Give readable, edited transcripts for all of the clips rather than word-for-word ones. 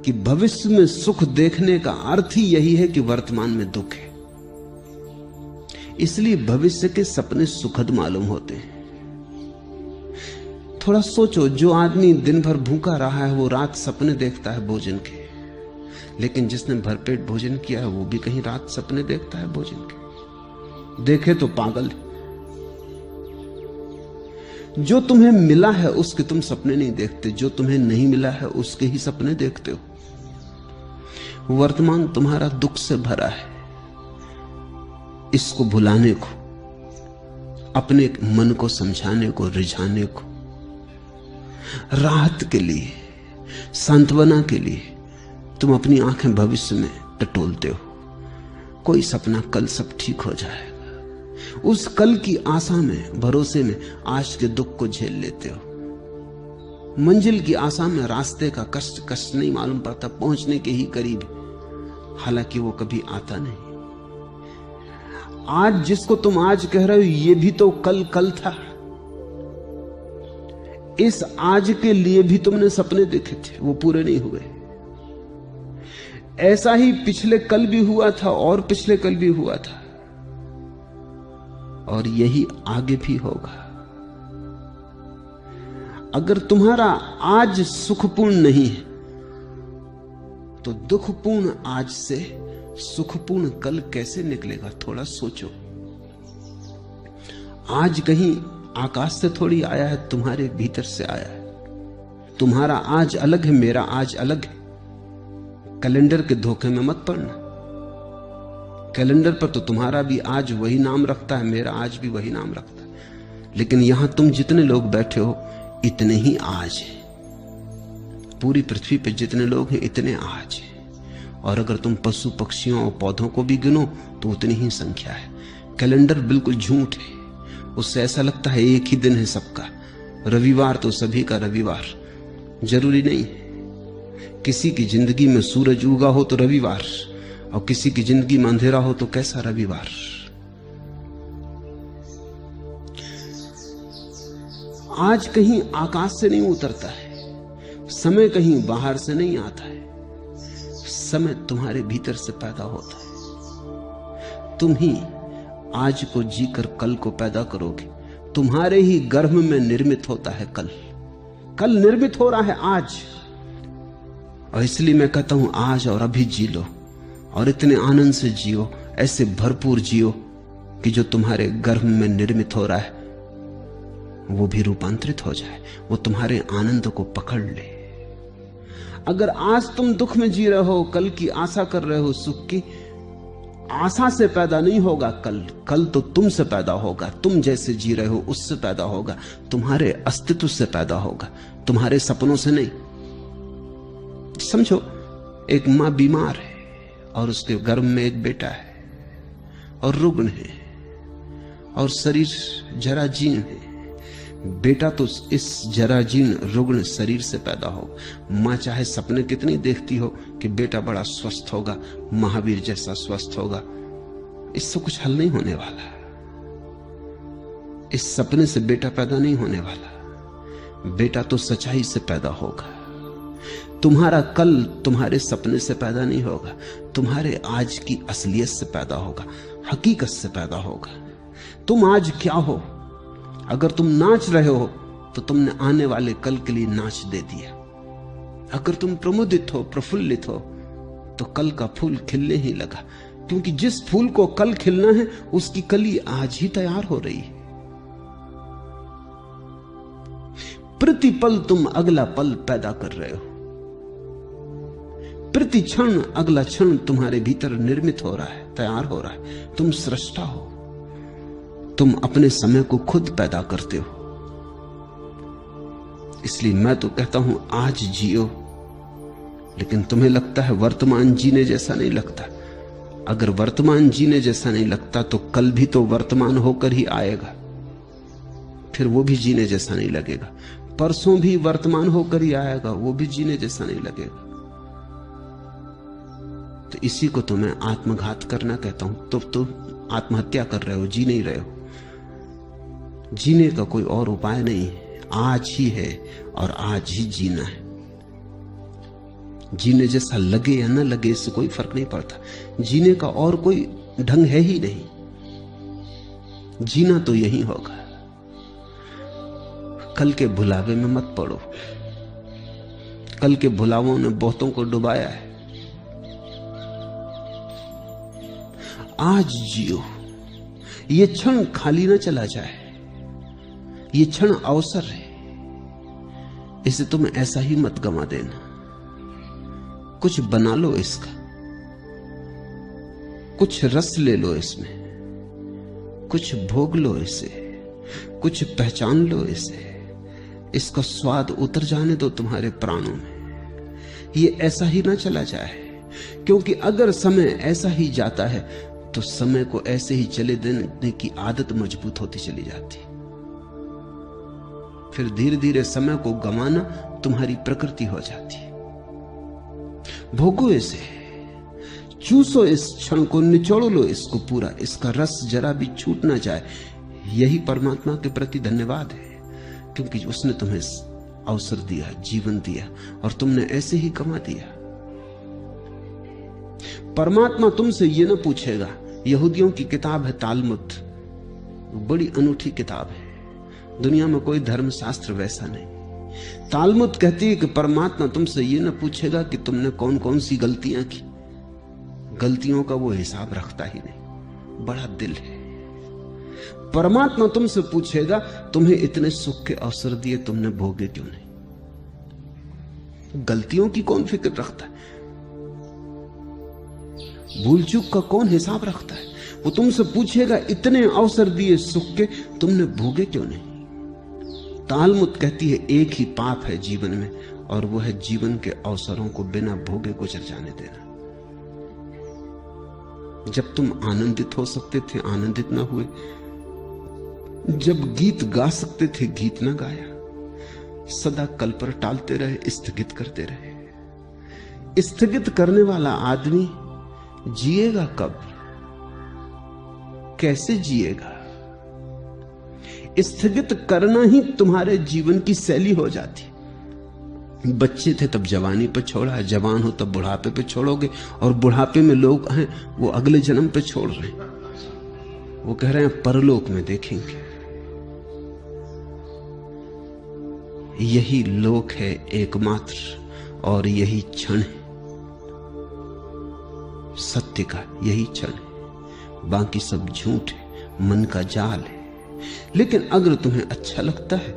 कि भविष्य में सुख देखने का अर्थ ही यही है कि वर्तमान में दुख है। इसलिए भविष्य के सपने सुखद मालूम होते हैं। थोड़ा सोचो, जो आदमी दिन भर भूखा रहा है वो रात सपने देखता है भोजन के, लेकिन जिसने भरपेट भोजन किया है वो भी कहीं रात सपने देखता है भोजन के। देखे तो पागल। जो तुम्हें मिला है उसके तुम सपने नहीं देखते, जो तुम्हें नहीं मिला है उसके ही सपने देखते हो। वर्तमान तुम्हारा दुख से भरा है। इसको भुलाने को, अपने मन को समझाने को, रिझाने को, राहत के लिए, सांत्वना के लिए तुम अपनी आंखें भविष्य में टटोलते हो। कोई सपना, कल सब ठीक हो जाएगा। उस कल की आशा में, भरोसे में आज के दुख को झेल लेते हो। मंजिल की आशा में रास्ते का कष्ट कष्ट नहीं मालूम पड़ता, पहुंचने के ही करीब, हालांकि वो कभी आता नहीं। आज जिसको तुम आज कह रहे हो ये भी तो कल कल था। इस आज के लिए भी तुमने सपने देखे थे, वो पूरे नहीं हुए। ऐसा ही पिछले कल भी हुआ था और पिछले कल भी हुआ था, और यही आगे भी होगा। अगर तुम्हारा आज सुखपूर्ण नहीं है तो दुखपूर्ण आज से सुखपूर्ण कल कैसे निकलेगा? थोड़ा सोचो। आज कहीं आकाश से थोड़ी आया है, तुम्हारे भीतर से आया है। तुम्हारा आज अलग है, मेरा आज अलग है। कैलेंडर के धोखे में मत पड़ना। कैलेंडर पर तो तुम्हारा भी आज वही नाम रखता है, मेरा आज भी वही नाम रखता है, लेकिन यहां तुम जितने लोग बैठे हो इतने ही आज है। पूरी पृथ्वी पे जितने लोग हैं इतने आज है। और अगर तुम पशु पक्षियों और पौधों को भी गिनो तो उतनी ही संख्या है। कैलेंडर बिल्कुल झूठ है। उससे ऐसा लगता है एक ही दिन है सबका। रविवार तो सभी का रविवार जरूरी नहीं है। किसी की जिंदगी में सूरज उगा हो तो रविवार, और किसी की जिंदगी में अंधेरा हो तो कैसा रविवार। आज कहीं आकाश से नहीं उतरता है, समय कहीं बाहर से नहीं आता है। समय तुम्हारे भीतर से पैदा होता है। तुम ही आज को जीकर कल को पैदा करोगे। तुम्हारे ही गर्भ में निर्मित होता है कल। कल निर्मित हो रहा है आज। और इसलिए मैं कहता हूं आज और अभी जी लो, और इतने आनंद से जियो, ऐसे भरपूर जियो कि जो तुम्हारे गर्भ में निर्मित हो रहा है वो भी रूपांतरित हो जाए, वो तुम्हारे आनंद को पकड़ ले। अगर आज तुम दुख में जी रहे हो, कल की आशा कर रहे हो सुख की, आशा से पैदा नहीं होगा कल। कल तो तुमसे पैदा होगा। तुम जैसे जी रहे हो उससे पैदा होगा, तुम्हारे अस्तित्व से पैदा होगा, तुम्हारे सपनों से नहीं। समझो, एक मां बीमार है और उसके गर्भ में एक बेटा है और रुग्ण है और शरीर जराजीर्ण है। बेटा तो इस जराजीर्ण रुग्ण शरीर से पैदा हो। मां चाहे सपने कितनी देखती हो कि बेटा बड़ा स्वस्थ होगा, महावीर जैसा स्वस्थ होगा, इससे कुछ हल नहीं होने वाला। इस सपने से बेटा पैदा नहीं होने वाला। बेटा तो सच्चाई से पैदा होगा। तुम्हारा कल तुम्हारे सपने से पैदा नहीं होगा, तुम्हारे आज की असलियत से पैदा होगा, हकीकत से पैदा होगा। तुम आज क्या हो? अगर तुम नाच रहे हो तो तुमने आने वाले कल के लिए नाच दे दिया। अगर तुम प्रमुदित हो, प्रफुल्लित हो, तो कल का फूल खिलने ही लगा, क्योंकि जिस फूल को कल खिलना है उसकी कली आज ही तैयार हो रही है। प्रतिपल तुम अगला पल पैदा कर रहे हो। प्रति क्षण अगला क्षण तुम्हारे भीतर निर्मित हो रहा है, तैयार हो रहा है। तुम सृष्टा हो। तुम अपने समय को खुद पैदा करते हो। इसलिए मैं तो कहता हूं आज जियो। लेकिन तुम्हें लगता है वर्तमान जीने जैसा नहीं लगता। अगर वर्तमान जीने जैसा नहीं लगता तो कल भी तो वर्तमान होकर ही आएगा, फिर वो भी जीने जैसा नहीं लगेगा। परसों भी वर्तमान होकर ही आएगा, वो भी जीने जैसा नहीं लगेगा। तो इसी को तो मैं आत्मघात करना कहता हूं। तो तुम आत्महत्या कर रहे हो, जी नहीं रहे हो। जीने का कोई और उपाय नहीं है, आज ही है और आज ही जीना है। जीने जैसा लगे या न लगे इससे कोई फर्क नहीं पड़ता। जीने का और कोई ढंग है ही नहीं, जीना तो यही होगा। कल के भुलावे में मत पड़ो। कल के भुलावों ने बहुतों को डुबाया है। आज जियो, ये क्षण खाली न चला जाए। ये क्षण अवसर है, इसे तुम ऐसा ही मत गंवा देना। कुछ बना लो इसका, कुछ रस ले लो इसमें, कुछ भोग लो इसे, कुछ पहचान लो इसे। इसका स्वाद उतर जाने दो तुम्हारे प्राणों में। ये ऐसा ही ना चला जाए, क्योंकि अगर समय ऐसा ही जाता है तो समय को ऐसे ही चले देने की आदत मजबूत होती चली जाती। फिर धीरे धीरे समय को गंवाना तुम्हारी प्रकृति हो जाती। भोगो इसे, चूसो इस क्षण को, निचोड़ लो इसको पूरा। इसका रस जरा भी छूट ना जाए। यही परमात्मा के प्रति धन्यवाद है, क्योंकि उसने तुम्हें अवसर दिया, जीवन दिया, और तुमने ऐसे ही गंवा दिया। परमात्मा तुमसे ये ना पूछेगा। यहूदियों की किताब है तालमुद, बड़ी अनूठी किताब है। दुनिया में कोई धर्मशास्त्र वैसा नहीं। तालमुद कहती है कि परमात्मा तुमसे ये ना पूछेगा कि तुमने कौन कौन सी गलतियां की। गलतियों का वो हिसाब रखता ही नहीं, बड़ा दिल है। परमात्मा तुमसे पूछेगा तुम्हें इतने सुख के अवसर दिए, तुमने भोगे क्यों नहीं? गलतियों की कौन फिक्र रखता है? भूल चूक का कौन हिसाब रखता है? वो तुमसे पूछेगा इतने अवसर दिए सुख के, तुमने भोगे क्यों नहीं? तालमुद कहती है एक ही पाप है जीवन में, और वो है जीवन के अवसरों को बिना भोगे गुजर जाने देना। जब तुम आनंदित हो सकते थे आनंदित ना हुए, जब गीत गा सकते थे गीत ना गाया, सदा कल पर टालते रहे, स्थगित करते रहे। स्थगित करने वाला आदमी जिएगा कब? कैसे जिएगा? स्थगित करना ही तुम्हारे जीवन की शैली हो जाती। बच्चे थे तब जवानी पे छोड़ा, जवान हो तब बुढ़ापे पे छोड़ोगे, और बुढ़ापे में लोग हैं वो अगले जन्म पे छोड़ रहे हैं। वो कह रहे हैं परलोक में देखेंगे। यही लोक है एकमात्र, और यही क्षण है सत्य का, यही क्षण है। बाकी सब झूठ है, मन का जाल है। लेकिन अगर तुम्हें अच्छा लगता है,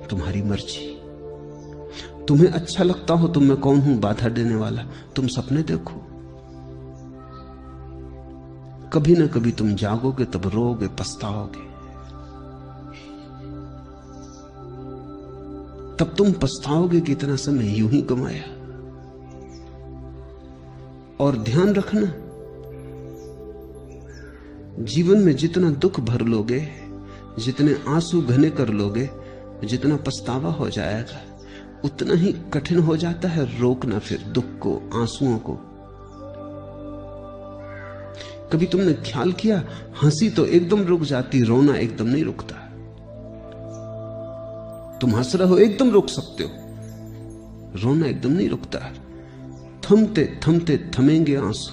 तुम्हारी मर्जी। तुम्हें अच्छा लगता हो तो मैं कौन हूं बाधा देने वाला? तुम सपने देखो, कभी ना कभी तुम जागोगे, तब रोओगे, पछताओगे। तब तुम पछताओगे कि इतना समय यूं ही गंवाया। और ध्यान रखना, जीवन में जितना दुख भर लोगे, जितने आंसू घने कर लोगे, जितना पछतावा हो जाएगा, उतना ही कठिन हो जाता है रोकना फिर दुख को, आंसुओं को। कभी तुमने ख्याल किया, हंसी तो एकदम रुक जाती, रोना एकदम नहीं रुकता। तुम हंस रहे हो एकदम रुक सकते हो, रोना एकदम नहीं रुकता। थमते थमते थमेंगे आंसू।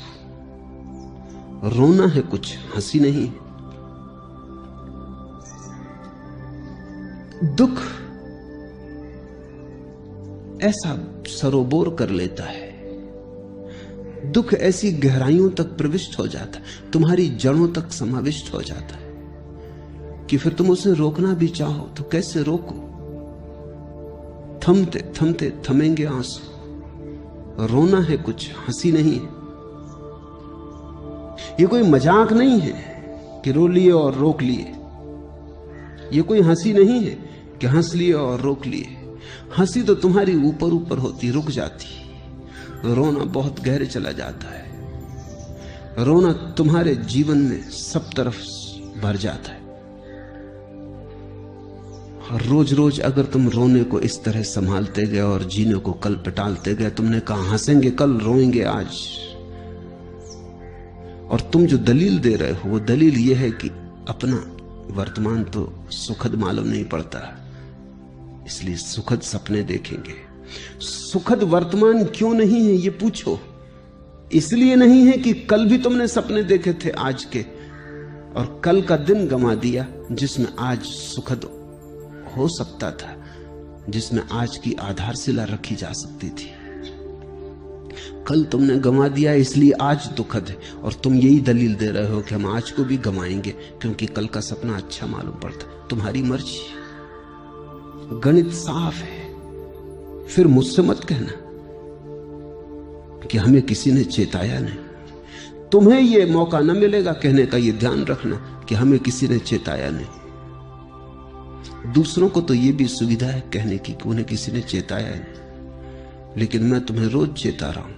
रोना है कुछ, हंसी नहीं। दुख ऐसा सरोबोर कर लेता है, दुख ऐसी गहराइयों तक प्रविष्ट हो जाता है, तुम्हारी जड़ों तक समाविष्ट हो जाता है कि फिर तुम उसे रोकना भी चाहो तो कैसे रोको। थमते थमते थमेंगे आंसू। रोना है कुछ, हंसी नहीं है। ये कोई मजाक नहीं है कि रो लिए और रोक लिए। ये कोई हंसी नहीं है कि हंस लिए और रोक लिए। हंसी तो तुम्हारी ऊपर ऊपर होती, रुक जाती। रोना बहुत गहरे चला जाता है। रोना तुम्हारे जीवन में सब तरफ भर जाता है। और रोज रोज अगर तुम रोने को इस तरह संभालते गए और जीने को कल पे टालते गए, तुमने कहा हंसेंगे कल, रोएंगे आज, और तुम जो दलील दे रहे हो वो दलील ये है कि अपना वर्तमान तो सुखद मालूम नहीं पड़ता, इसलिए सुखद सपने देखेंगे। सुखद वर्तमान क्यों नहीं है ये पूछो। इसलिए नहीं है कि कल भी तुमने सपने देखे थे आज के, और कल का दिन गंवा दिया जिसमें आज सुखद हो सकता था, जिसमें आज की आधारशिला रखी जा सकती थी। कल तुमने गंवा दिया इसलिए आज दुखद है, और तुम यही दलील दे रहे हो कि हम आज को भी गंवाएंगे क्योंकि कल का सपना अच्छा मालूम पड़ता। तुम्हारी मर्जी, गणित साफ है। फिर मुझसे मत कहना कि हमें किसी ने चेताया नहीं। तुम्हें यह मौका न मिलेगा कहने का, यह ध्यान रखना कि हमें किसी ने चेताया नहीं। दूसरों को तो यह भी सुविधा है कहने की कि उन्हें किसी ने चेताया नहीं, लेकिन मैं तुम्हें रोज चेता रहा हूं